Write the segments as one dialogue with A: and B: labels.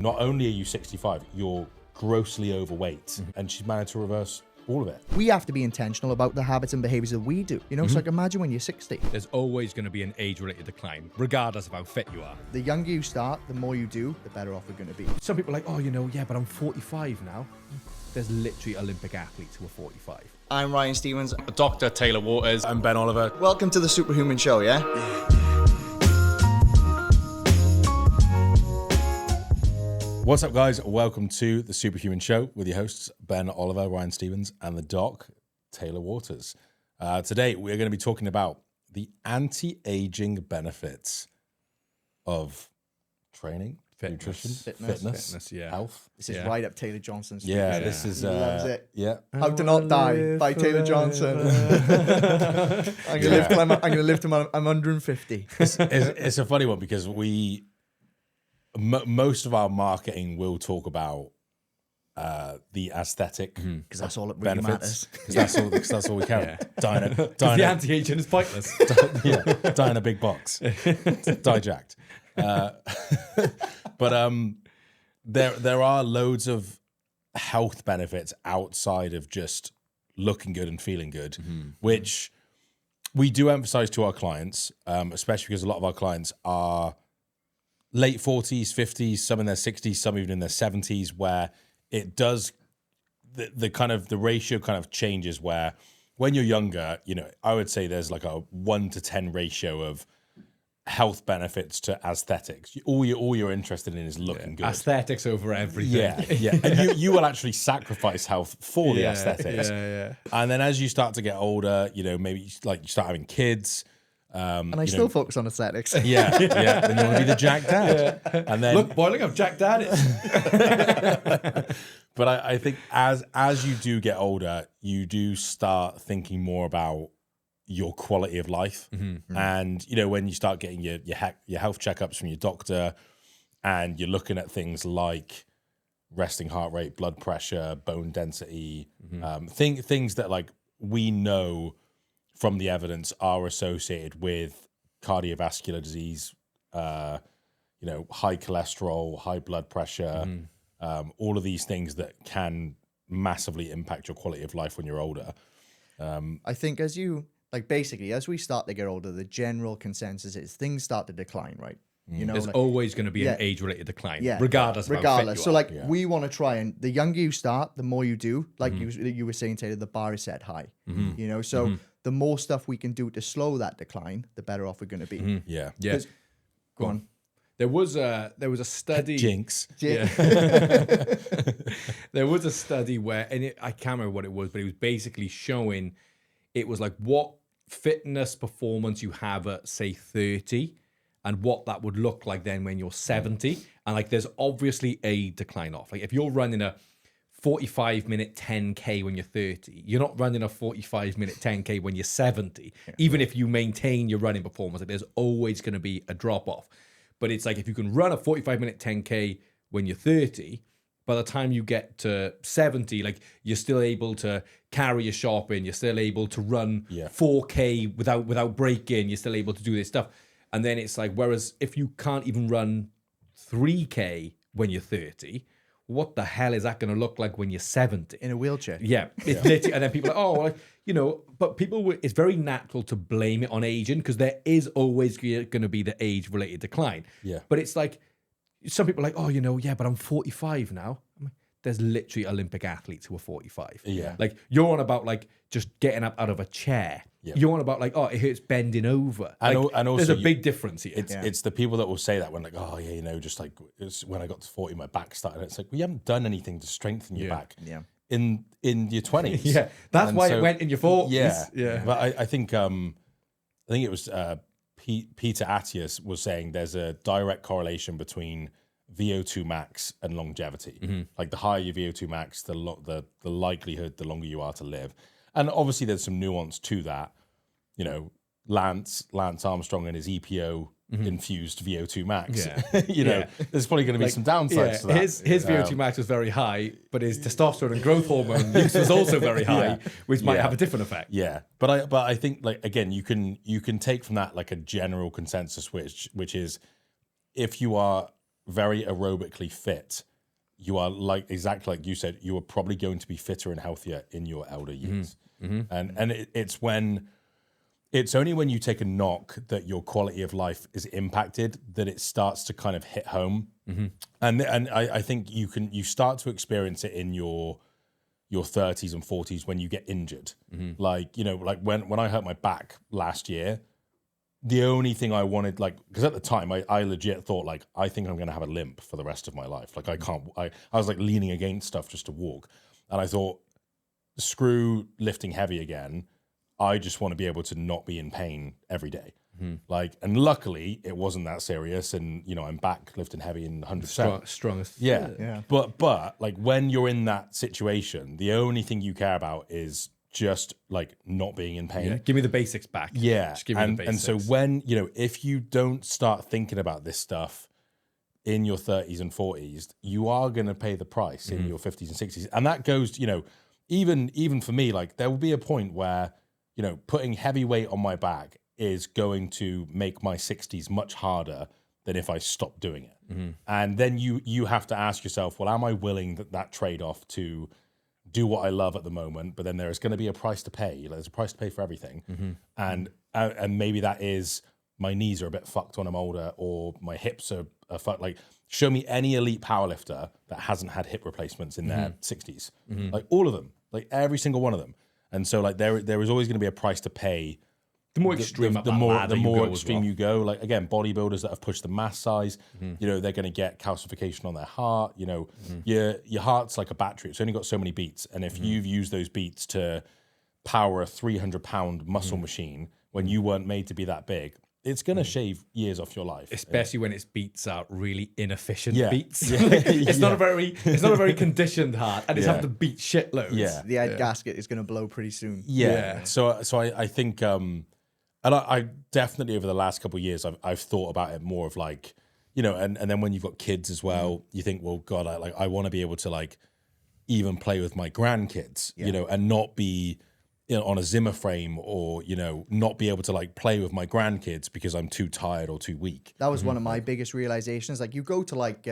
A: Not only are you 65, you're grossly overweight, and she's managed to reverse all of it.
B: We have to be intentional about the habits and behaviors that we do. You know, it's like, imagine when you're 60.
C: There's always going to be an age-related decline, regardless of how fit you are.
B: The younger you start, the more you do, the better off we're going to be.
C: Some people are like, oh, you know, yeah, but I'm 45 now. There's literally Olympic athletes who are 45.
B: I'm Ryan Stevens.
D: Dr. Taylor Waters.
A: I'm Ben Oliver.
B: Welcome to the Supra Human Show, yeah?
A: What's up, guys? Welcome to the Supra Human Show with your hosts, Ben Oliver, Ryan Stevens, and the doc, Taylor Waters. Today, we're going to be talking about the anti-aging benefits of training, nutrition, fitness,
C: yeah.
A: health.
B: This is right up Taylor Johnson's street.
A: Yeah, this is...
B: He loves it.
A: Yeah.
B: How to Not Die by Taylor Johnson. I'm going to live till I'm 150.
A: It's a funny one because most of our marketing will talk about the aesthetic
B: Because that's all that really
A: benefits.
B: matters.
A: Because that's all we care.
C: Yeah. The anti-aging is pointless.
A: Die in a big box. Die jacked. But there are loads of health benefits outside of just looking good and feeling good, which we do emphasize to our clients, especially because a lot of our clients are late 40s, 50s, some in their 60s, some even in their 70s, where it does the ratio kind of changes, where when you're younger, you know, I would say there's like a 1 to 10 ratio of health benefits to aesthetics. All you're interested in is looking good.
C: Aesthetics over everything.
A: Yeah. And you will actually sacrifice health for the aesthetics.
C: Yeah.
A: And then as you start to get older, you know, maybe you start having kids.
B: And I still focus on aesthetics.
A: Yeah. Then you want to be the Jack Dad. And then
C: Look, boy, look how Jack Dad is.
A: But I think as you do get older, you do start thinking more about your quality of life. And, you know, when you start getting your health checkups from your doctor and you're looking at things like resting heart rate, blood pressure, bone density, things that like we know from the evidence are associated with cardiovascular disease, high cholesterol, high blood pressure, all of these things that can massively impact your quality of life when you're older.
B: I think as we start to get older, the general consensus is things start to decline, right? You know,
C: There's always going to be an age-related decline, regardless of how fit you are.
B: We want to try, and the younger you start, the more you do. Like you were saying, Taylor, the bar is set high. You know, so the more stuff we can do to slow that decline, the better off we're going to be.
A: Yeah.
B: Go on.
C: There was a study.
A: Jinx.
C: Yeah. There was a study where, I can't remember what it was, but it was basically showing it was like what fitness performance you have at, say, 30 and what that would look like then when you're 70. And like there's obviously a decline off. Like if you're running a 45-minute 10K when you're 30, you're not running a 45-minute 10K when you're 70. Even if you maintain your running performance, like there's always going to be a drop-off. But it's like if you can run a 45-minute 10K when you're 30, by the time you get to 70, like you're still able to carry your shopping, you're still able to run 4K without breaking, you're still able to do this stuff. And then it's like, whereas if you can't even run 3K when you're 30, what the hell is that going to look like when you're 70?
B: In a wheelchair.
C: Yeah. It's literally, and then people are like, oh, well, you know, but it's very natural to blame it on aging because there is always going to be the age-related decline.
A: Yeah.
C: But it's like, some people are like, oh, you know, yeah, but I'm 45 now. I'm like, there's literally Olympic athletes who are 45.
A: Yeah.
C: Like, you're on about, like, just getting up out of a chair. Yeah. You're on about, like, oh, it hurts bending over.
A: And also
C: there's a big difference here.
A: It's the people that will say that when like, oh, yeah, you know, just like when I got to 40, my back started. It's like, well, you haven't done anything to strengthen your back in your 20s.
C: That's why it went in your 40s.
A: Yeah. But I think it was Peter Attias was saying there's a direct correlation between VO2 max and longevity. Like the higher your VO2 max, the likelihood, the longer you are to live. And obviously there's some nuance to that. You know, Lance Armstrong and his EPO infused VO2 max. There's probably going to be some downsides to that.
C: His VO2 max was very high, but his testosterone and growth hormone use was also very high, which might have a different effect.
A: Yeah, but I think, like, again, you can take from that like a general consensus, which is if you are very aerobically fit, you are like exactly like you said, you are probably going to be fitter and healthier in your elder years. And it's only when you take a knock that your quality of life is impacted that it starts to kind of hit home. And I think you start to experience it in your 30s and 40s when you get injured. Like, you know, like when I hurt my back last year, the only thing I wanted, like, because at the time I legit thought, like, I think I'm going to have a limp for the rest of my life. Like, I was like leaning against stuff just to walk. And I thought, screw lifting heavy again. I just want to be able to not be in pain every day. Like, and luckily it wasn't that serious. And, you know, I'm back lifting heavy in 100%.
C: Strongest.
A: Yeah. But like when you're in that situation, the only thing you care about is just like not being in pain.
C: Yeah. Give me the basics back.
A: Yeah.
C: Just give me the basics.
A: And so when, you know, if you don't start thinking about this stuff in your 30s and 40s, you are going to pay the price in your 50s and 60s. And that goes, you know, even for me, like there will be a point where, you know, putting heavy weight on my back is going to make my 60s much harder than if I stopped doing it. And then you have to ask yourself, well, am I willing that trade-off to do what I love at the moment, but then there's going to be a price to pay. There's a price to pay for everything. And maybe that is my knees are a bit fucked when I'm older, or my hips are fucked. Like, show me any elite powerlifter that hasn't had hip replacements in their 60s. Like all of them, like every single one of them. And so like there is always going to be a price to pay.
C: The more extreme,
A: the more extreme you go. Like again, bodybuilders that have pushed the mass size, you know, they're going to get calcification on their heart. You know, your heart's like a battery; it's only got so many beats, and if you've used those beats to power a 300-pound muscle machine when you weren't made to be that big, it's going to shave years off your life.
C: Especially when its beats are really inefficient
A: Yeah.
C: beats.
A: Yeah.
C: It's not a very conditioned heart, and it's having to beat shitloads.
A: Yeah.
B: The head gasket is going to blow pretty soon.
A: Yeah. So I think, and I definitely over the last couple of years, I've thought about it more of like, you know, and then when you've got kids as well, you think, well, God, I want to be able to like even play with my grandkids, you know, and not be, you know, on a Zimmer frame, or, you know, not be able to like play with my grandkids because I'm too tired or too weak.
B: That was one of my biggest realizations. Like you go to like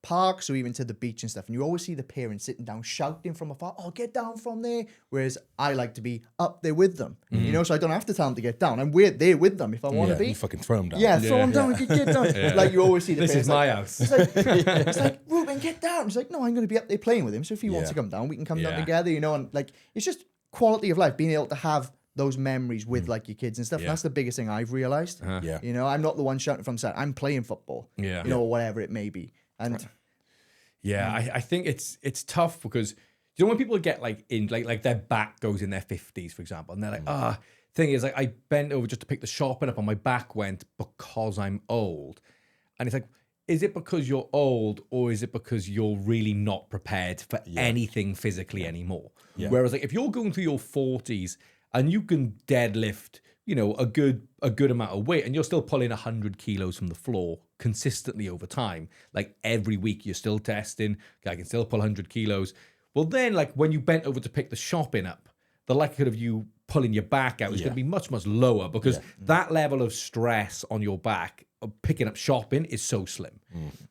B: parks or even to the beach and stuff, and you always see the parents sitting down shouting from afar, "Oh, get down from there." Whereas I like to be up there with them, you know, so I don't have to tell them to get down. I'm there with them if I want to be.
A: You fucking throw them down.
B: Yeah, throw them down, get down. Like you always see the
C: This
B: parents
C: is my
B: like,
C: house.
B: It's like, Ruben, get down. It's like, no, I'm going to be up there playing with him. So if he wants to come down, we can come down together, you know, and like, it's just quality of life, being able to have those memories with like your kids and stuff. And that's the biggest thing I've realized.
A: Yeah.
B: You know, I'm not the one shouting from set. I'm playing football.
C: Yeah.
B: You know, or whatever it may be. And
C: Yeah, I think it's tough because you know when people get like in like their back goes in their 50s, for example, and they're like, thing is like I bent over just to pick the shopping up and my back went because I'm old. And it's like, is it because you're old, or is it because you're really not prepared for anything physically anymore?
A: Yeah.
C: Whereas like if you're going through your 40s and you can deadlift, you know, a good amount of weight, and you're still pulling 100 kilos from the floor consistently over time, like every week you're still testing, I can still pull 100 kilos. Well, then like when you bent over to pick the shopping up, the likelihood of you pulling your back out is going to be much, much lower, because that level of stress on your back of picking up shopping is so slim.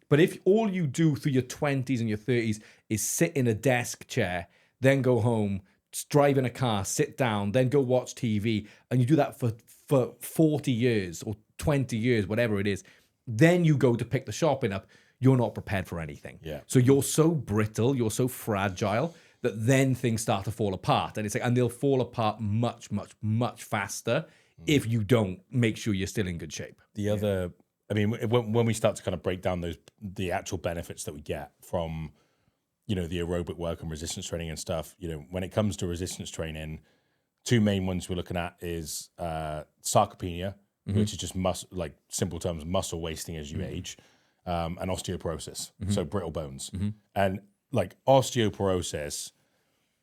C: But if all you do through your 20s and your 30s is sit in a desk chair, then go home, drive in a car, sit down, then go watch TV, and you do that for 40 years or 20 years, whatever it is, then you go to pick the shopping up, you're not prepared for anything.
A: Yeah.
C: So you're so brittle, you're so fragile that then things start to fall apart. And it's like, and they'll fall apart much, much, much faster if you don't make sure you're still in good shape.
A: The other, I mean, when we start to kind of break down the actual benefits that we get from, you know, the aerobic work and resistance training and stuff, you know, when it comes to resistance training, two main ones we're looking at is sarcopenia, which is just like simple terms, muscle wasting as you age, and osteoporosis, so brittle bones. And like osteoporosis,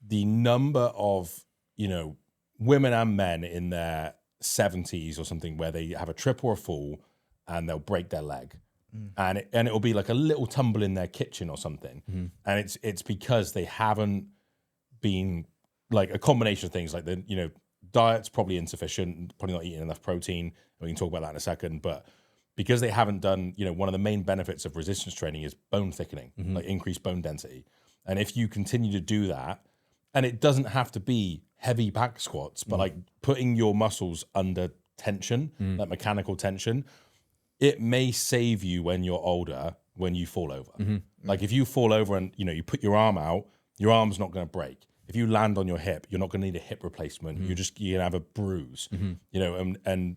A: the number of, you know, women and men in their 70s or something where they have a trip or a fall and they'll break their leg. And it'll be like a little tumble in their kitchen or something. And it's because they haven't been, like, a combination of things, like the, you know, diet's probably insufficient, probably not eating enough protein. We can talk about that in a second, but because they haven't done, one of the main benefits of resistance training is bone thickening, like increased bone density. And if you continue to do that, and it doesn't have to be heavy back squats, but like putting your muscles under tension, like mechanical tension, it may save you when you're older, when you fall over. Like if you fall over and, you put your arm out, your arm's not going to break. If you land on your hip, you're not going to need a hip replacement. You're going to have a bruise, and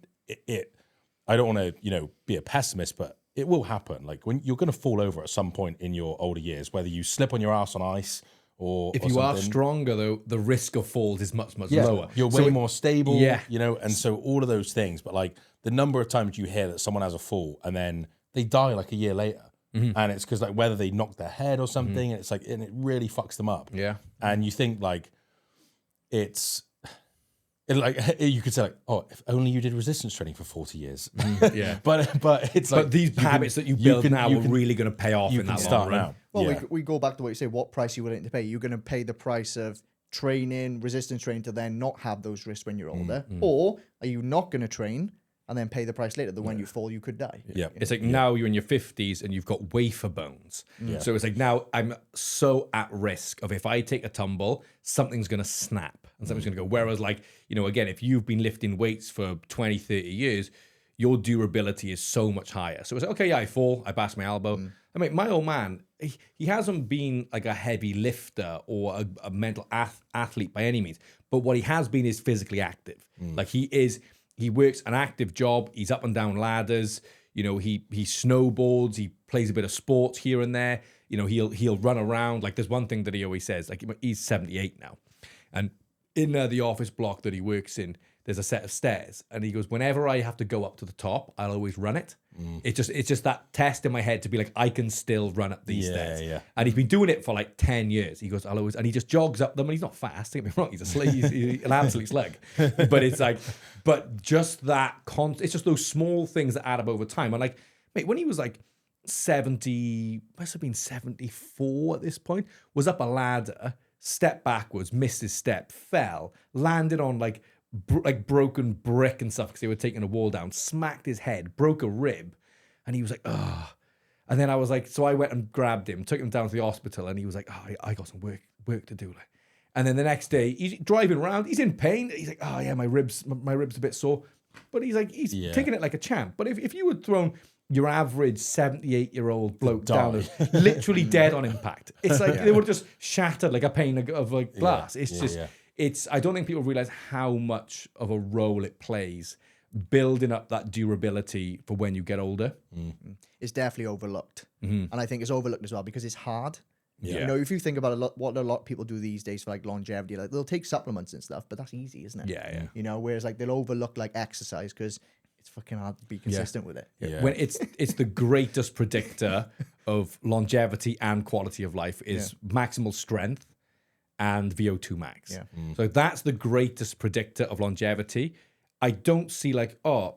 A: I don't want to, be a pessimist, but it will happen. Like when you're going to fall over at some point in your older years, whether you slip on your ass on ice or
C: if you are stronger, though, the risk of falls is much, much lower.
A: You're way more stable, and so all of those things. But like the number of times you hear that someone has a fall and then they die like a year later. And it's because like whether they knocked their head or something, and it's like, and it really fucks them up.
C: Yeah.
A: And you think like like you could say like, oh, if only you did resistance training for 40 years.
C: Yeah.
A: but it's like,
C: but these habits that you build now are really going to pay off in that long run.
A: Now.
B: Well, we go back to what you say. What price are you willing to pay? You're going to pay the price of training, resistance training, to then not have those risks when you're older, or are you not going to train and then pay the price later that when you fall, you could die?
A: Yeah.
C: It's like now you're in your 50s and you've got wafer bones. So it's like now I'm so at risk of if I take a tumble, something's going to snap and something's going to go. Whereas like, again, if you've been lifting weights for 20, 30 years, your durability is so much higher. So it's like, okay, yeah, I fall, I bash my elbow. I mean, my old man, he hasn't been like a heavy lifter or a mental athlete by any means, but what he has been is physically active. Like he works an active job. He's up and down ladders. He snowboards. He plays a bit of sports here and there. He'll run around. Like there's one thing that he always says. Like he's 78 now, and in the office block that he works in, there's a set of stairs, and he goes, whenever I have to go up to the top, I'll always run it. It's just that test in my head to be like, I can still run up these stairs. Yeah. And he's been doing it for like 10 years. He goes, and he just jogs up them, and he's not fast. Don't get me wrong, he's an absolute slug. But it's like, just that it's just those small things that add up over time. And like, mate, when he was like 70, must have been 74 at this point, was up a ladder, stepped backwards, missed his step, fell, landed on like broken brick and stuff because they were taking a wall down, smacked his head, broke a rib, and he was like, oh. And then I was like, so I went and grabbed him, took him down to the hospital, and he was like, oh, I got some work to do. Like, and then the next day he's driving around, he's in pain. He's like, oh yeah, my ribs a bit sore, but he's taking it like a champ. But if you had thrown your average 78-year-old bloke down, literally dead on impact, it's like they would just shattered like a pane of like glass. It's just. I don't think people realize how much of a role it plays building up that durability for when you get older.
B: It's definitely overlooked. And I think it's overlooked as well because it's hard.
C: Yeah.
B: If you think about what a lot of people do these days for like longevity, like they'll take supplements and stuff, but that's easy, isn't it?
C: Yeah.
B: Whereas like they'll overlook like exercise because it's fucking hard to be consistent with it.
A: Yeah.
C: When it's the greatest predictor of longevity and quality of life is maximal strength and VO2 max.
B: Yeah.
C: So that's the greatest predictor of longevity. I don't see like, the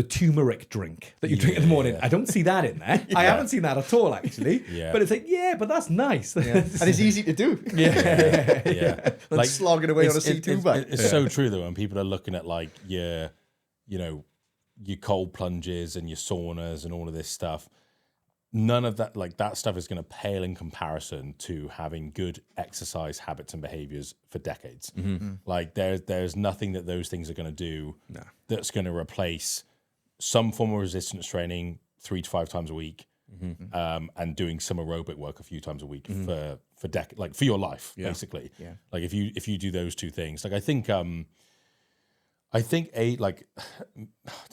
C: turmeric drink that you drink in the morning. I don't see that in there. I haven't seen that at all, actually. But it's like, but that's nice.
B: And it's easy to do. Like slogging away on a C2 bike.
A: It's so true though, when people are looking at like your cold plunges and your saunas and all of this stuff. None of that, like that stuff is going to pale in comparison to having good exercise habits and behaviors for decades. Like there's nothing that those things are going to do that's going to replace some form of resistance training 3 to 5 times a week, and doing some aerobic work a few times a week for like for your life, basically. Yeah. Like if you do those two things, like I think I don't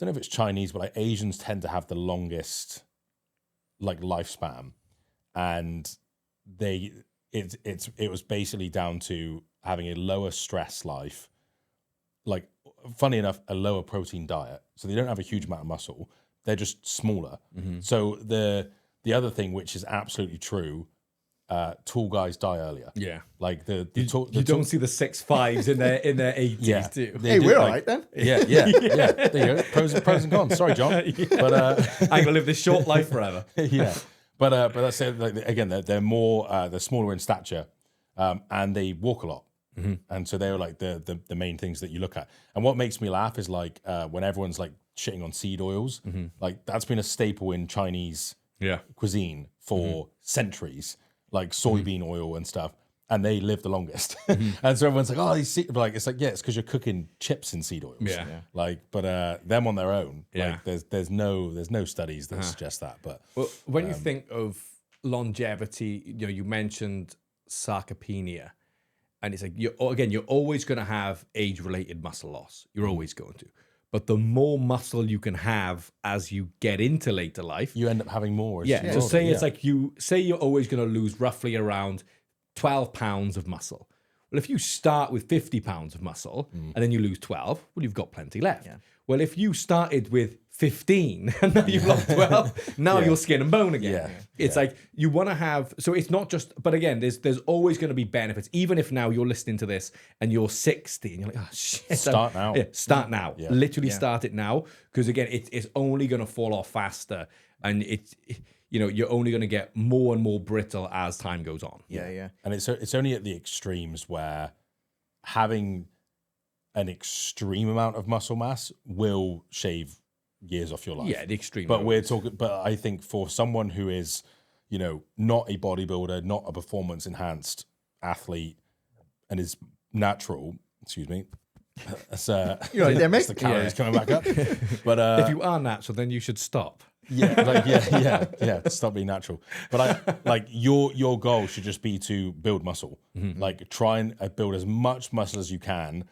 A: know if it's Chinese, but like Asians tend to have the longest like lifespan, and it was basically down to having a lower stress life, like funny enough, a lower protein diet. So they don't have a huge amount of muscle. They're just smaller. So the other thing, which is absolutely true, tall guys die earlier. Yeah. Like you
C: don't see the 6'5s in their 80s too.
B: Hey, we're all right then.
A: Yeah. There you go. Pros and cons. Sorry, John. But
C: I'm gonna live this short life forever.
A: But that's it. Like, again, they're more they're smaller in stature, and they walk a lot. And so they were like the main things that you look at. And what makes me laugh is like when everyone's like shitting on seed oils, like that's been a staple in Chinese cuisine for centuries, like soybean oil and stuff. And they live the longest. And so everyone's like, oh, these seed, like, it's like, yeah, it's because you're cooking chips in seed oils.
C: Yeah.
A: Like, but them on their own, like there's no studies that suggest that. But
C: well, when you think of longevity, you know, you mentioned sarcopenia, and it's like, you're always going to have age-related muscle loss. You're always going to. But the more muscle you can have as you get into later life,
A: you end up having more.
C: So say it's like you're always going to lose roughly around 12 pounds of muscle. Well, if you start with 50 pounds of muscle and then you lose 12, well, you've got plenty left. Yeah. Well, if you started with 15 and now you've lost 12, now you're skin and bone again.
A: Yeah.
C: It's like you want to have, so it's not just, but again, there's always going to be benefits. Even if now you're listening to this and you're 60 and you're like, oh shit.
A: Start now.
C: Yeah, start now. Yeah. Literally start it now. Because again, it's only going to fall off faster. And you know, you're only going to get more and more brittle as time goes on.
B: Yeah.
A: And it's only at the extremes where having an extreme amount of muscle mass will shave years off your life.
C: Yeah, the extreme.
A: But I think for someone who is, you know, not a bodybuilder, not a performance enhanced athlete, and is natural, excuse me. That's
B: you're right there, mate.
A: the calories coming back up. But
C: if you are natural, then you should stop.
A: Stop being natural. But your goal should just be to build muscle. Like try and build as much muscle as you can,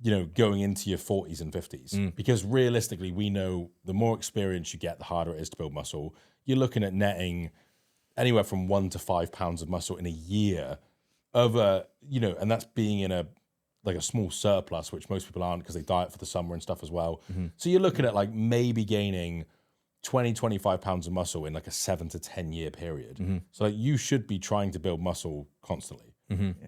A: you know, going into your 40s and 50s. Because realistically, we know the more experience you get, the harder it is to build muscle. You're looking at netting anywhere from 1 to 5 pounds of muscle in a year and that's being in a small surplus, which most people aren't because they diet for the summer and stuff as well. So you're looking at like maybe gaining 20, 25 pounds of muscle in like a 7 to 10 year period. So like you should be trying to build muscle constantly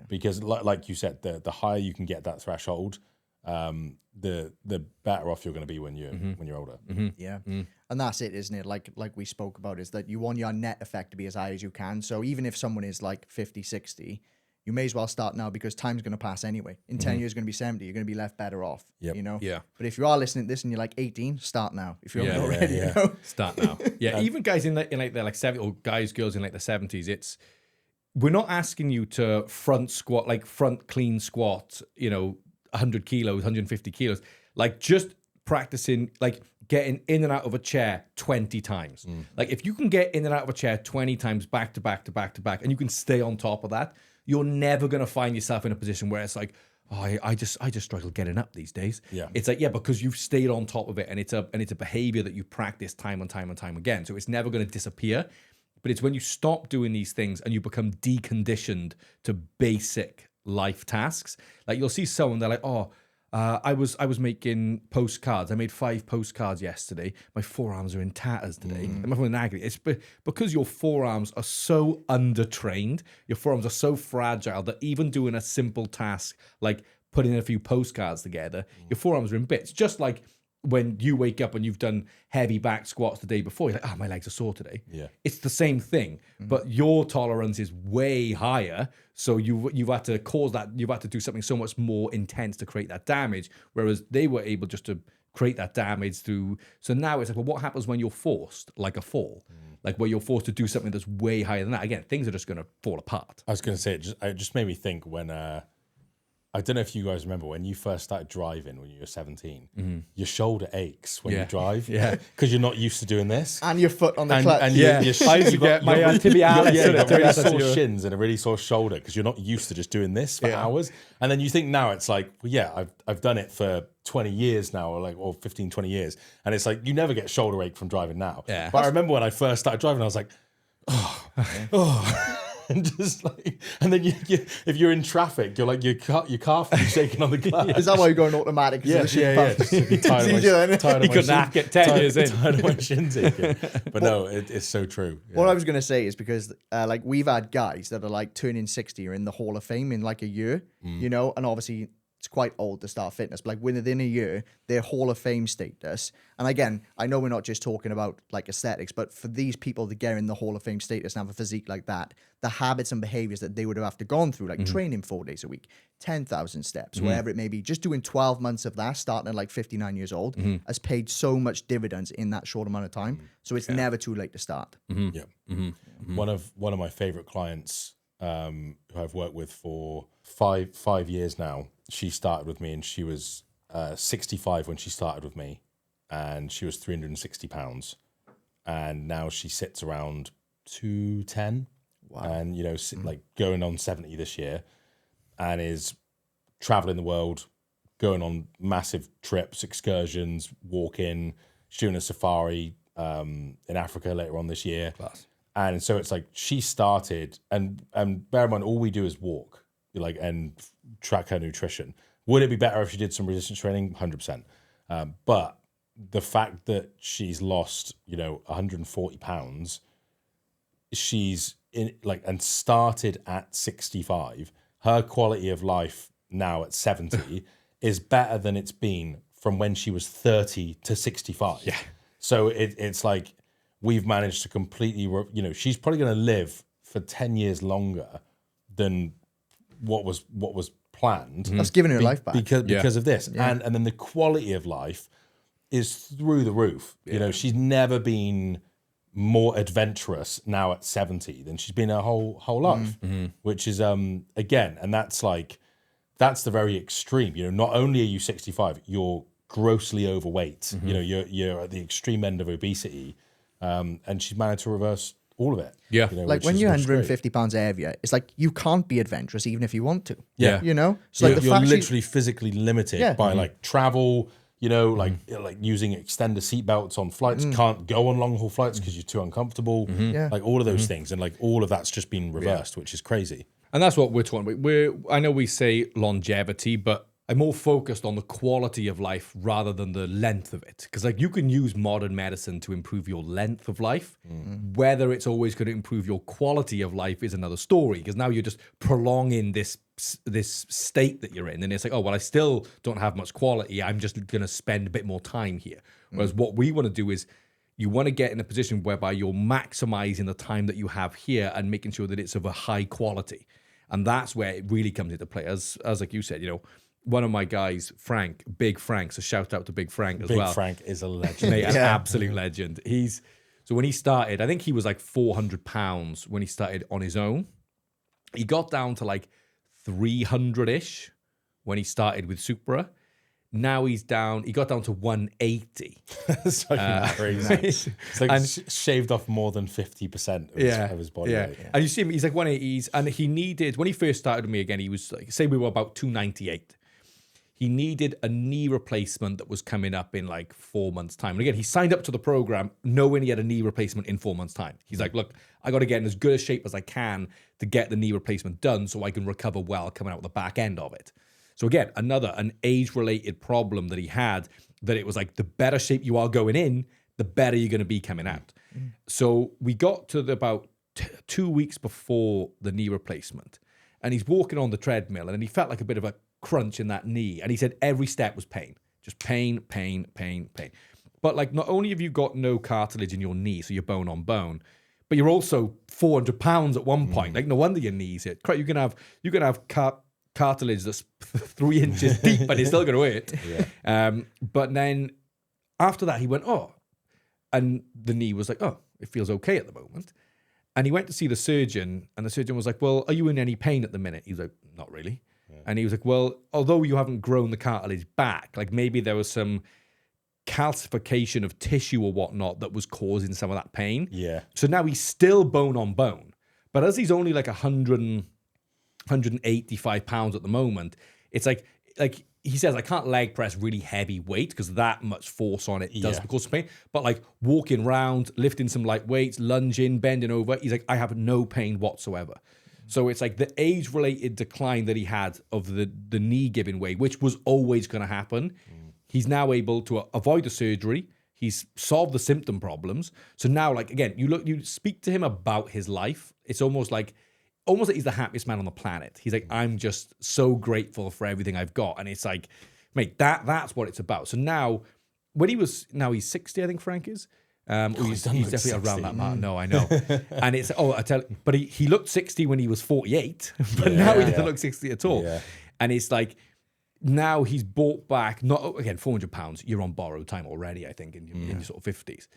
A: because like you said, the higher you can get that threshold, the better off you're going to be when you're older.
B: Yeah. And that's it, isn't it? Like we spoke about, is that you want your net effect to be as high as you can. So even if someone is like 50, 60, you may as well start now because time's going to pass anyway. In 10 years, you're going to be 70. You're going to be left better off, you know?
C: Yeah.
B: But if you are listening to this and you're like 18, start now. If you're not already, you know?
C: Start now. Yeah, even guys in like 70, or girls in like the 70s, we're not asking you to front clean squat, you know, 100 kilos, 150 kilos. Like just practicing, like getting in and out of a chair 20 times. Like if you can get in and out of a chair 20 times back to back to back to back, and you can stay on top of that, you're never going to find yourself in a position where it's like, oh, I just struggle getting up these days.
A: Yeah.
C: It's like, because you've stayed on top of it, and it's a behavior that you practice time and time and time again. So it's never going to disappear. But it's when you stop doing these things and you become deconditioned to basic life tasks. Like you'll see someone, they're like, oh, I was making postcards. I made 5 postcards yesterday. My forearms are in tatters today. I'm having an agony. It's because your forearms are so undertrained. Your forearms are so fragile that even doing a simple task like putting a few postcards together, your forearms are in bits. Just like when you wake up and you've done heavy back squats the day before, you're like, my legs are sore today.
A: Yeah.
C: It's the same thing, but your tolerance is way higher. So you've had to cause that, you've had to do something so much more intense to create that damage, whereas they were able just to create that damage through. So now it's like, well, what happens when you're forced, like a fall? Like where you're forced to do something that's way higher than that? Again, things are just going to fall apart.
A: I was going to say, it just made me think when... I don't know if you guys remember when you first started driving when you were 17, your shoulder aches when you drive. Because you're not used to doing this.
B: And your foot on the clutch.
A: And
C: I used to get my tibialis.
A: You've got really sore shins and a really sore shoulder because you're not used to just doing this for hours. And then you think now it's like, well, I've done it for 20 years now, or 15, 20 years. And it's like, you never get shoulder ache from driving now.
C: Yeah.
A: But I remember when I first started driving, I was like, and just like, and then you if you're in traffic, you're like your calf is shaking on the clutch.
B: Is that why you're going automatic?
A: Just to be tired
C: You couldn't hack it 10 years in.
A: Tired of my shins aching. But no, it's so true. Yeah.
B: What I was going to say is because like we've had guys that are like turning 60 or in the Hall of Fame in like a year, you know, and obviously it's quite old to start fitness, but like within a year, their Hall of Fame status. And again, I know we're not just talking about like aesthetics, but for these people to get in the Hall of Fame status and have a physique like that, the habits and behaviors that they would have to gone through, like training 4 days a week, 10,000 steps, whatever it may be, just doing 12 months of that, starting at like 59 years old, has paid so much dividends in that short amount of time. So it's never too late to start.
A: Yeah. One of my favorite clients, who I've worked with for five years now, she started with me and she was 65 when she started with me, and she was 360 pounds, and now she sits around 210. Wow. And like going on 70 this year, and is traveling the world, going on massive trips, excursions, walking, doing a safari in Africa later on this year.
C: Class.
A: And so it's like she started, and bear in mind, all we do is walk, like, and track her nutrition. Would it be better if she did some resistance training? 100%. But the fact that she's lost, 140 pounds, she's in like, and started at 65. Her quality of life now at 70 is better than it's been from when she was 30 to 65.
C: Yeah.
A: So it's like, we've managed to completely, she's probably going to live for 10 years longer than what was planned.
B: That's giving her life back.
A: Because of this. Yeah. And then the quality of life is through the roof. Yeah. She's never been more adventurous now at 70 than she's been her whole life, which is, again, and that's the very extreme. Not only are you 65, you're grossly overweight. You're at the extreme end of obesity. And she's managed to reverse all of it.
C: Yeah.
B: Like when you're 150 pounds heavier, it's like you can't be adventurous even if you want to.
C: Yeah.
B: So
A: like you're literally physically limited by like travel, like using extender seatbelts on flights, can't go on long haul flights because you're too uncomfortable. Like all of those things. And like all of that's just been reversed, which is crazy.
C: And that's what we're talking about. I know we say longevity, but I'm more focused on the quality of life rather than the length of it. Because like you can use modern medicine to improve your length of life. Whether it's always going to improve your quality of life is another story. Because now you're just prolonging this state that you're in. And it's like, oh, well, I still don't have much quality. I'm just going to spend a bit more time here. Whereas what we want to do is you want to get in a position whereby you're maximizing the time that you have here and making sure that it's of a high quality. And that's where it really comes into play. As like you said, one of my guys, Frank, Big Frank, so shout out to Big Frank as well.
A: Big Frank is a legend.
C: Mate, an absolute legend. So when he started, I think he was like 400 pounds when he started on his own. He got down to like 300-ish when he started with Supra. Now he got down to 180.
A: That's crazy. Nice. It's like shaved off more than 50% of his body weight.
C: And you see him, he's like 180s, and he needed, when he first started with me again, he was like, say we were about 298. He needed a knee replacement that was coming up in like 4 months' time. And again, he signed up to the program knowing he had a knee replacement in 4 months' time. He's like, look, I got to get in as good a shape as I can to get the knee replacement done so I can recover well coming out the back end of it. So again, an age-related problem that he had, that it was like the better shape you are going in, the better you're going to be coming out. So we got to about 2 weeks before the knee replacement, and he's walking on the treadmill, and then he felt like a bit of a crunch in that knee, and he said every step was pain, just pain. But like, not only have you got no cartilage in your knee, so you're bone on bone, but you're also 400 pounds at one point. Like, no wonder your knees hit. You can have cartilage that's 3 inches deep, and it's still going to hurt. But then after that, he went, oh, and the knee was like, oh, it feels okay at the moment. And he went to see the surgeon, and the surgeon was like, well, are you in any pain at the minute? He was like, not really. And he was like, well, although you haven't grown the cartilage back, like maybe there was some calcification of tissue or whatnot that was causing some of that pain.
A: Yeah.
C: So now he's still bone on bone. But as he's only like 185 pounds at the moment, it's like he says, I can't leg press really heavy weight because that much force on it does cause some pain. But like walking around, lifting some light weights, lunging, bending over, he's like, I have no pain whatsoever. So it's like the age-related decline that he had of the knee giving way, which was always going to happen. He's now able to avoid the surgery. He's solved the symptom problems. So now, like, again, you speak to him about his life. It's almost like almost like he's the happiest man on the planet. He's like, I'm just so grateful for everything I've got. And it's like, mate, that's what it's about. So now, he's 60, I think Frank is. He's definitely
A: 60.
C: around that mark. No, I know. And it's, but he looked 60 when he was 48, but now he doesn't look 60 at all. Yeah. And it's like, now he's bought back, not again, £400, you're on borrowed time already, I think, in your sort of 50s.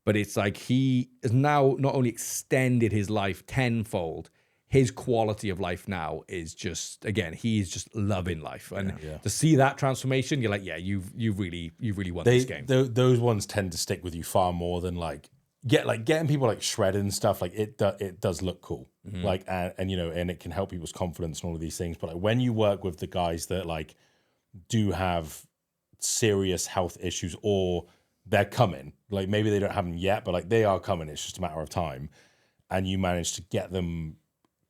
C: But it's like he has now not only extended his life tenfold, his quality of life now is just, again, he's just loving life. And to see that transformation, you're like, yeah, you've really won this game.
A: Those ones tend to stick with you far more than getting people like shredded and stuff. Like it does look cool. Like, and you know, and it can help people's confidence and all of these things. But like when you work with the guys that like do have serious health issues, or they're coming, like maybe they don't have them yet, but like they are coming, it's just a matter of time, and you manage to get them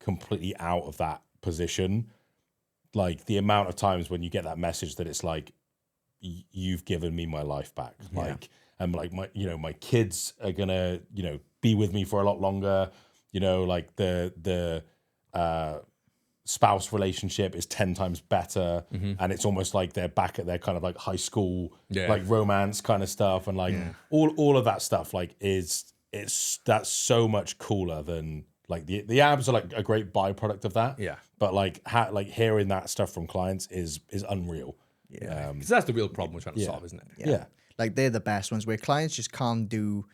A: completely out of that position. Like the amount of times when you get that message that it's like, you've given me my life back. Like, and like my kids are gonna, be with me for a lot longer. Like the spouse relationship is 10 times better, and it's almost like they're back at their kind of like high school, like romance kind of stuff, and like all of that stuff. Like that's so much cooler than like the abs are like a great byproduct of that. Yeah, but like hearing that stuff from clients is unreal.
C: Yeah, because that's the real problem we're trying to solve, isn't it?
B: Yeah, like they're the best ones where clients just can't do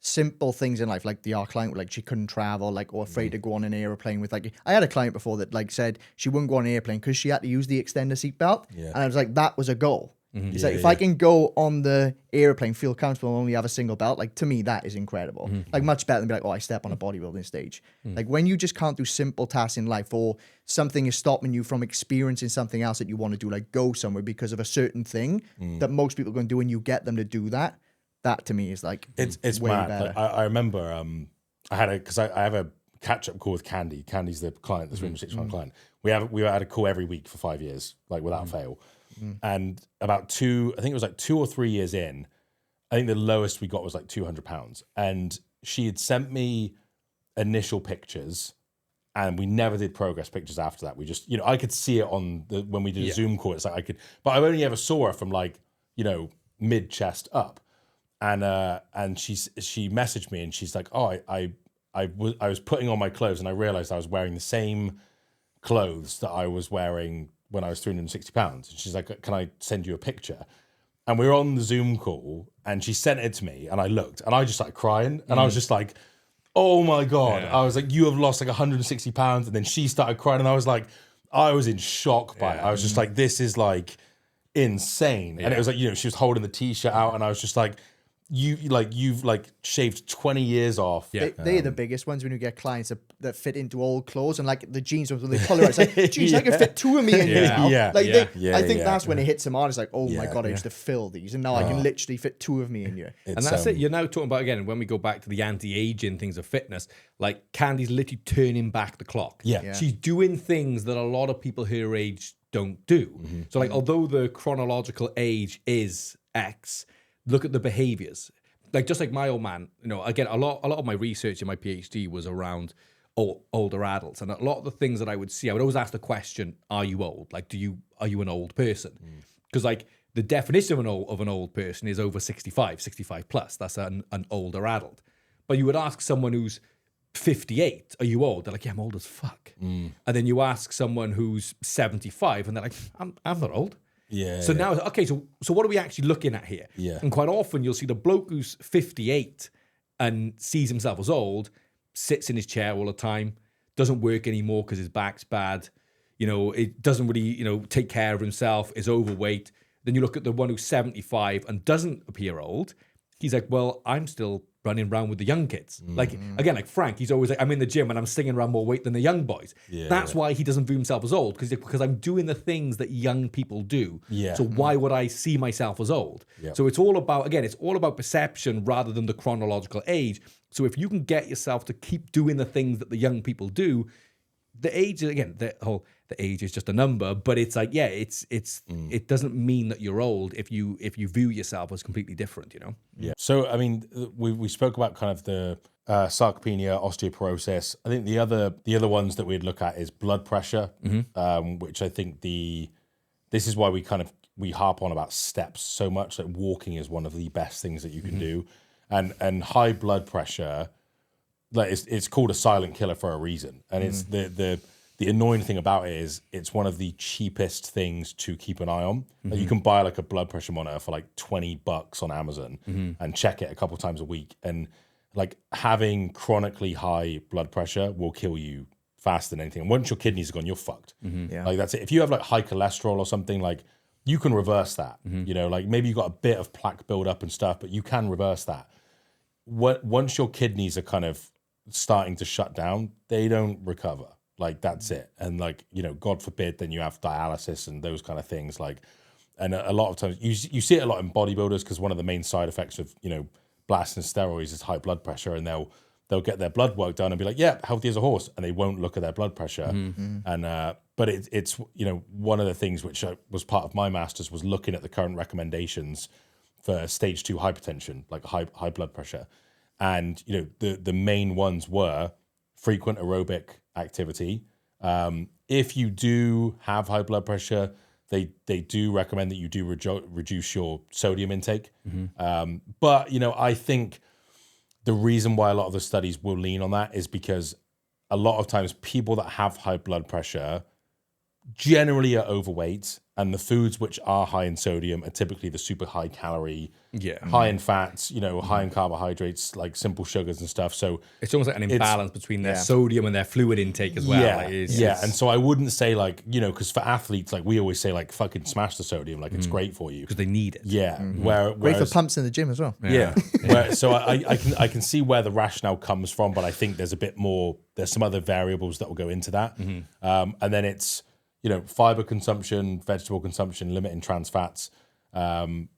B: simple things in life. Like our client, like she couldn't travel, like, or afraid to go on an airplane with, like, I had a client before that like said she wouldn't go on an airplane because she had to use the extender seatbelt. And I was like, that was a goal. It's like, if I can go on the airplane, feel comfortable, and only have a single belt, like to me, that is incredible. Like much better than be like, oh, I step on a bodybuilding stage. Like when you just can't do simple tasks in life, or something is stopping you from experiencing something else that you want to do, like go somewhere because of a certain thing that most people are going to do, and you get them to do that. That to me is like,
A: it's way mad. Better. Like, I remember I have a catch up call with Candy. Candy's the client, the 365 client. We had a call every week for 5 years, like without fail. And about 2 or 3 years in, I think the lowest we got was like £200. And she had sent me initial pictures, and we never did progress pictures after that. We just, I could see it on when we did a Zoom call. It's like but I only ever saw her from like, mid chest up. And she messaged me, and she's like, oh, I was putting on my clothes, and I realized I was wearing the same clothes that I was wearing when I was 360 pounds. And she's like, can I send you a picture? And we were on the Zoom call, and she sent it to me, and I looked, and I just started crying, and I was just like, oh my God. I was like, you have lost like 160 pounds. And then she started crying, and I was in shock by it. I was just like, this is like insane. And it was like, she was holding the t-shirt out, and I was just like, you've shaved 20 years off.
B: Yeah. They're the biggest ones when you get clients that fit into old clothes, and like the jeans when they pull it out. It's like, geez, I can fit 2 of me in here now. I think that's when it hits them hard. It's like, oh my God, I used to fill these, and now I can literally fit 2 of me in here.
C: And that's it. You're now talking about, again, when we go back to the anti-aging things of fitness, like Candy's literally turning back the clock. Yeah. She's doing things that a lot of people her age don't do. So like, although the chronological age is X, look at the behaviors. Like, just like my old man, again, a lot of my research in my PhD was around older adults. And a lot of the things that I would see, I would always ask the question, are you old? Like, are you an old person? Because like the definition of an old person is over 65 plus. That's an older adult. But you would ask someone who's 58, are you old? They're like, yeah, I'm old as fuck. And then you ask someone who's 75, and they're like, I'm not old.
A: Yeah.
C: So now, okay, so what are we actually looking at here? Yeah. And quite often you'll see the bloke who's 58 and sees himself as old, sits in his chair all the time, doesn't work anymore because his back's bad, it doesn't really, take care of himself, is overweight. Then you look at the one who's 75 and doesn't appear old. He's like, well, I'm still running around with the young kids. Like, again, like Frank, he's always like, I'm in the gym and I'm slinging around more weight than the young boys. That's why he doesn't view himself as old, because I'm doing the things that young people do. So why would I see myself as old? So it's all about perception rather than the chronological age. So if you can get yourself to keep doing the things that the young people do, the age, again, the age is just a number, but it's like, yeah, it doesn't mean that you're old if you view yourself as completely different, you know?
A: Yeah. So, I mean, we spoke about kind of the sarcopenia, osteoporosis. I think the other ones that we'd look at is blood pressure, which I think this is why we harp on about steps so much. Like walking is one of the best things that you can do, and high blood pressure, like it's called a silent killer for a reason, and it's the annoying thing about it is it's one of the cheapest things to keep an eye on. Like you can buy like a blood pressure monitor for like $20 on Amazon and check it a couple times a week. And like having chronically high blood pressure will kill you faster than anything. And once your kidneys are gone, you're fucked.
B: Yeah.
A: Like that's it. If you have like high cholesterol or something, like you can reverse that. You know, like maybe you got a bit of plaque buildup and stuff, but you can reverse that. Once your kidneys are kind of starting to shut down, they don't recover. Like that's it. And like, you know, God forbid, then you have dialysis and those kind of things. Like, and a lot of times you see it a lot in bodybuilders because one of the main side effects of, you know, blasting steroids is high blood pressure, and they'll get their blood work done and be like, yeah, healthy as a horse. And they won't look at their blood pressure. And, but it's, you know, one of the things which was part of my master's was looking at the current recommendations for stage 2 hypertension, like high blood pressure. And, you know, the main ones were frequent aerobic activity. If you do have high blood pressure, they do recommend that you do reduce your sodium intake. But, you know, I think the reason why a lot of the studies will lean on that is because a lot of times people that have high blood pressure generally are overweight, and the foods which are high in sodium are typically the super high calorie, high in fats, you know, high in carbohydrates, like simple sugars and stuff. So
C: it's almost like an imbalance between their sodium and their fluid intake as well.
A: Yeah, and so I wouldn't say like, you know, because for athletes, like we always say like fucking smash the sodium, like it's great for you
C: because they need it.
A: Yeah,
B: Great for pumps in the gym as well.
A: Yeah. So I can see where the rationale comes from, but I think there's a bit more. There's some other variables that will go into that, and then it's, you know, fiber consumption, vegetable consumption, limiting trans fats, and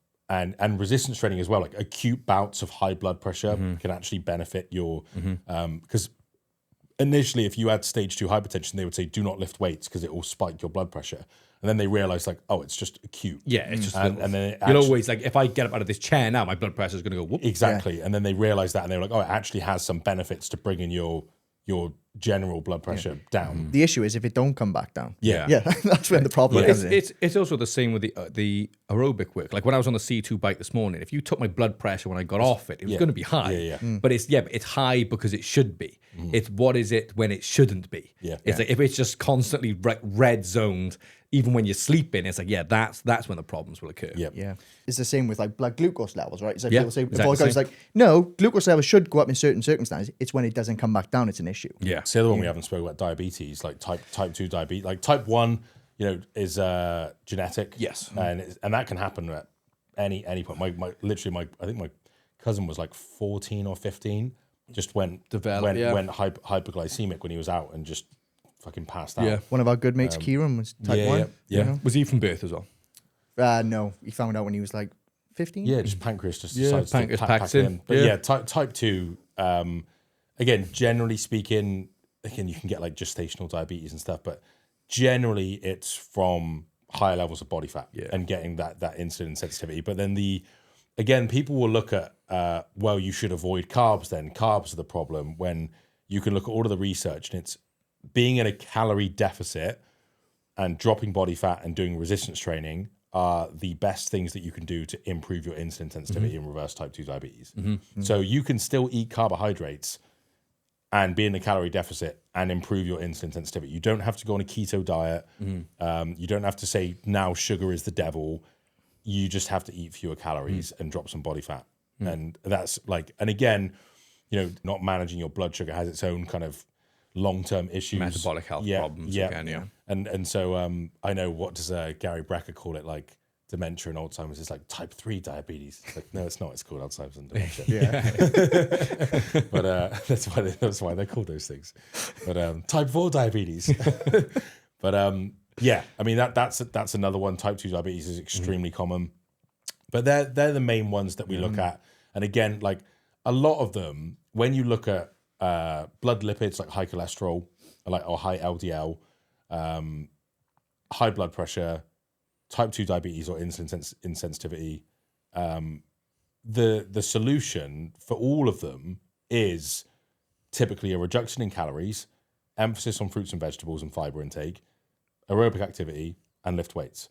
A: resistance training as well. Like acute bouts of high blood pressure can actually benefit your, because initially if you had stage 2 hypertension, they would say do not lift weights because it will spike your blood pressure. And then they realize like, oh, it's just acute.
C: Yeah, it's just, and
A: then
C: you'll always like, if I get up out of this chair now, my blood pressure is going to go whoop.
A: Exactly. And then they realize that, and they were like, oh, it actually has some benefits to bringing your general blood pressure down.
B: The issue is if it don't come back down.
A: Yeah.
B: That's when the problem comes in.
C: It's also the same with the aerobic work. Like when I was on the C2 bike this morning, if you took my blood pressure when I got off it, it was going to be high. But it's high because it should be. It's what is it when it shouldn't be. It's like if it's just constantly red zoned, even when you're sleeping, it's like, that's when the problems will occur.
B: Yeah. It's the same with like blood glucose levels, right? It's like people say,
C: exactly
B: the guy's like, no, glucose levels should go up in certain circumstances. It's when it doesn't come back down, it's an issue.
A: Yeah. It's the other one we haven't spoken about, diabetes, like type 2 diabetes. Like type 1, you know, is genetic.
C: Yes.
A: And that can happen at any point. I think my cousin was like 14 or 15, just went hyperglycemic when he was out and just fucking passed out.
C: Yeah.
B: One of our good mates, Kieran, was type 1.
A: Yeah.
B: You know?
C: Was he from birth as well?
B: No, he found out when he was like 15.
A: Yeah, just pancreas just decides
C: pancreas
A: to
C: packs
A: pack it
C: in.
A: But type 2, again, generally speaking, again, you can get like gestational diabetes and stuff, but generally it's from higher levels of body fat and getting that insulin sensitivity. But then people will look at, well, you should avoid carbs then. Carbs are the problem, when you can look at all of the research and it's being in a calorie deficit and dropping body fat and doing resistance training are the best things that you can do to improve your insulin sensitivity and reverse type 2 diabetes. So you can still eat carbohydrates and be in a calorie deficit and improve your insulin sensitivity. You don't have to go on a keto diet. You don't have to say now sugar is the devil. You just have to eat fewer calories and drop some body fat. And that's like, and again, you know, not managing your blood sugar has its own kind of long-term issues,
C: metabolic health problems.
A: And so I know, what does Gary Brecker call it, like dementia and Alzheimer's? It's like type 3 diabetes. It's like, no, it's not. It's called Alzheimer's and dementia. But that's why they're called those things. But type 4 diabetes. But I mean that's another one. Type 2 diabetes is extremely common. But they're the main ones that we look at. And again, like a lot of them, when you look at blood lipids, like high cholesterol, or high LDL, high blood pressure, type 2 diabetes or insulin insensitivity, the solution for all of them is typically a reduction in calories, emphasis on fruits and vegetables and fiber intake, aerobic activity, and lift weights.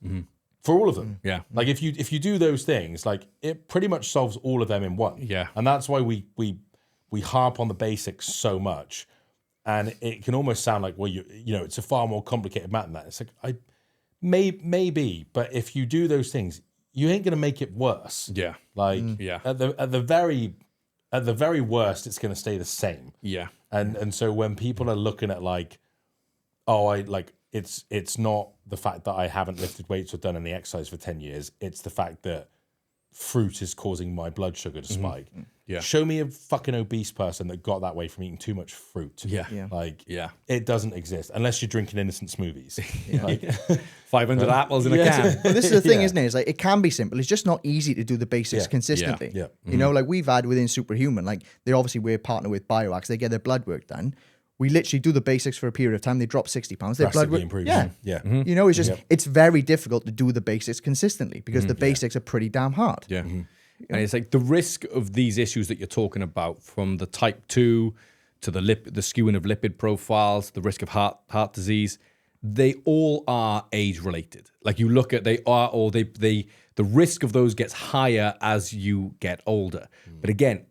A: For all of them.
C: Yeah.
A: Like if you do those things, like it pretty much solves all of them in one.
C: Yeah.
A: And that's why we harp on the basics so much. And it can almost sound like, well, you know, it's a far more complicated matter than that. It's like maybe, but if you do those things, you ain't gonna make it worse.
C: Yeah.
A: Like at the very worst, it's gonna stay the same.
C: Yeah.
A: And so when people are looking at like, it's not the fact that I haven't lifted weights or done any exercise for 10 years. It's the fact that fruit is causing my blood sugar to spike.
C: Yeah.
A: Show me a fucking obese person that got that way from eating too much fruit.
C: Yeah.
A: Like,
C: Yeah.
A: it doesn't exist unless you're drinking innocent smoothies. Like,
C: 500 apples in a can.
B: But this is the thing, isn't it? It's like it can be simple. It's just not easy to do the basics consistently.
A: Yeah.
B: You know, like we've had within Superhuman, like we're partnered with biohacks. They get their blood work done. We literally do the basics for a period of time. They drop 60 pounds. Their blood
A: drastically
B: work,
A: improves.
B: yeah.
A: Yeah.
B: You know, it's just it's very difficult to do the basics consistently because the basics are pretty damn hard.
C: Yeah. And it's like the risk of these issues that you're talking about, from the type 2 to the skewing of lipid profiles, the risk of heart disease, they all are age related. Like you look at, the risk of those gets higher as you get older. But again,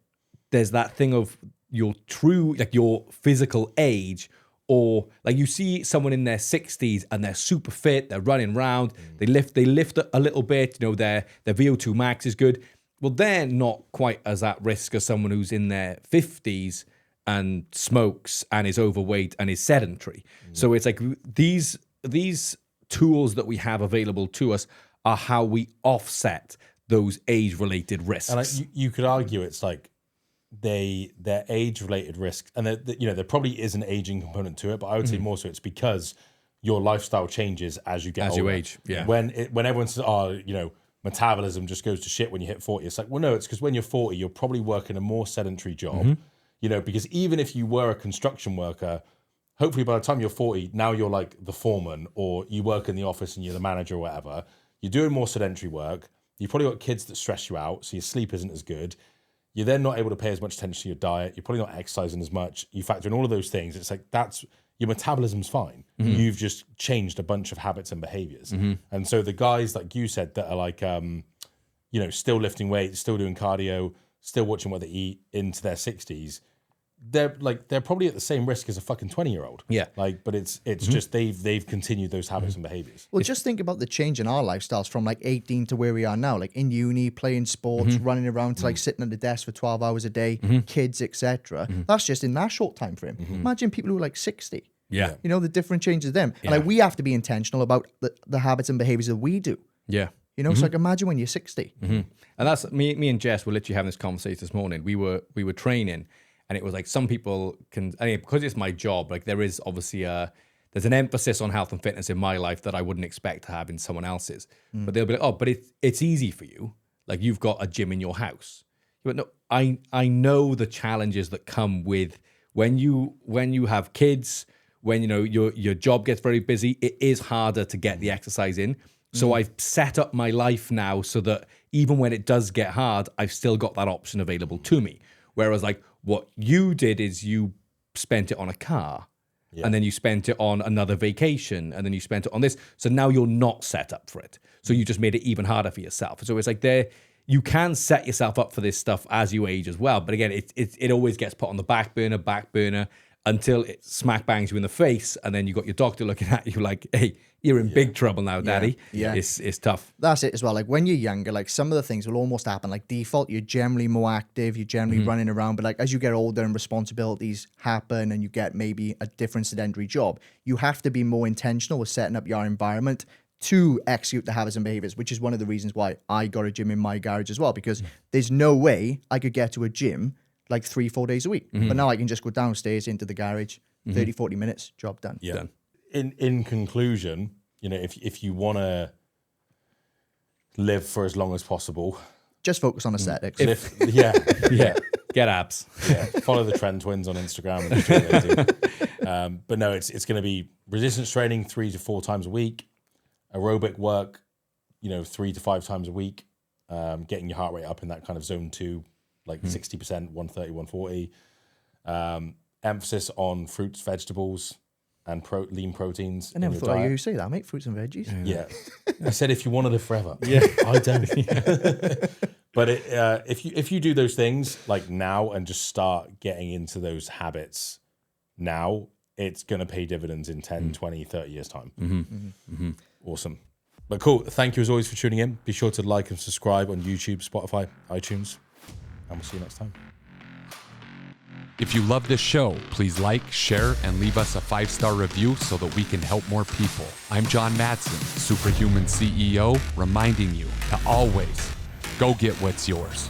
C: there's that thing of your true, like your physical age, or like you see someone in their 60s and they're super fit, they're running around, they lift a little bit, you know, their VO2 max is good. Well, they're not quite as at risk as someone who's in their 50s and smokes and is overweight and is sedentary. So it's like these tools that we have available to us are how we offset those age-related risks.
A: And you could argue it's like they're age-related risks, and there probably is an aging component to it, but I would say more so it's because your lifestyle changes as you get older.
C: You age, yeah.
A: When everyone says, metabolism just goes to shit when you hit 40, it's like, well, no, it's because when you're 40, you're probably working a more sedentary job, because even if you were a construction worker, hopefully by the time you're 40, now you're like the foreman, or you work in the office and you're the manager or whatever. You're doing more sedentary work. You've probably got kids that stress you out, so your sleep isn't as good. You're then not able to pay as much attention to your diet. You're probably not exercising as much. You factor in all of those things. It's like your metabolism's fine. You've just changed a bunch of habits and behaviors. And so the guys, like you said, that are like, still lifting weights, still doing cardio, still watching what they eat into their 60s, they're probably at the same risk as a fucking 20-year-old.
C: Yeah.
A: But it's just they've continued those habits and behaviors.
B: Well, just think about the change in our lifestyles from like 18 to where we are now, like in uni, playing sports, running around to like sitting at the desk for 12 hours a day, kids, etc. That's just in that short time frame. Imagine people who are like 60.
C: Yeah.
B: You know, the different changes them. And like we have to be intentional about the habits and behaviors that we do.
C: Yeah.
B: You know, so like imagine when you're 60.
C: And that's me and Jess were literally having this conversation this morning. We were training, and it was like some people because it's my job, like there is obviously there's an emphasis on health and fitness in my life that I wouldn't expect to have in someone else's. But they'll be like, oh, but it's easy for you. Like you've got a gym in your house. But no, I know the challenges that come with when you have kids, when your job gets very busy, it is harder to get the exercise in. So I've set up my life now so that even when it does get hard, I've still got that option available to me. Whereas like what you did is you spent it on a car, and then you spent it on another vacation, and then you spent it on this. So now you're not set up for it. So you just made it even harder for yourself. So it's like you can set yourself up for this stuff as you age as well. But again, it always gets put on the back burner until it smack bangs you in the face, and then you got your doctor looking at you like, hey, you're in big trouble now, daddy.
B: Yeah.
C: It's tough.
B: That's it as well. Like when you're younger, like some of the things will almost happen. Like default, you're generally more active, you're generally running around. But like as you get older and responsibilities happen and you get maybe a different sedentary job, you have to be more intentional with setting up your environment to execute the habits and behaviors, which is one of the reasons why I got a gym in my garage as well, because there's no way I could get to a gym like 3-4 days a week. But now I can just go downstairs into the garage, 30-40 minutes, job done.
A: Yeah.
C: Done.
A: In conclusion, if you want to live for as long as possible,
B: Just focus on aesthetics.
C: Get abs.
A: Yeah, follow the Trend Twins on Instagram. And do what they do. But no, it's going to be resistance training 3 to 4 times a week, aerobic work, 3 to 5 times a week, getting your heart rate up in that kind of zone 2, like 60%, 130, 140. Emphasis on fruits, vegetables, and lean proteins.
B: I never thought you say that, mate. Fruits and veggies.
A: Yeah. I said if you want to live forever. Yeah. I don't. But if you do those things like now and just start getting into those habits now, it's going to pay dividends in 10, 20, 30 years time. Awesome. But cool. Thank you as always for tuning in. Be sure to like and subscribe on YouTube, Spotify, iTunes, and we'll see you next time.
D: If you love this show, please like, share, and leave us a 5-star review so that we can help more people. I'm John Madsen, Supra Human CEO, reminding you to always go get what's yours.